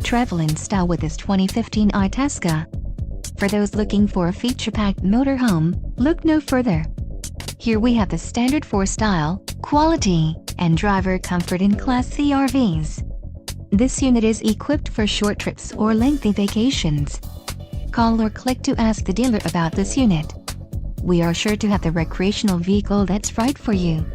Travel in style with this 2015 Itasca. For those looking for a feature-packed motorhome, look no further. Here we have the standard for style, quality, and driver comfort in Class C RVs. This unit is equipped for short trips or lengthy vacations. Call or click to ask the dealer about this unit. We are sure to have the recreational vehicle that's right for you.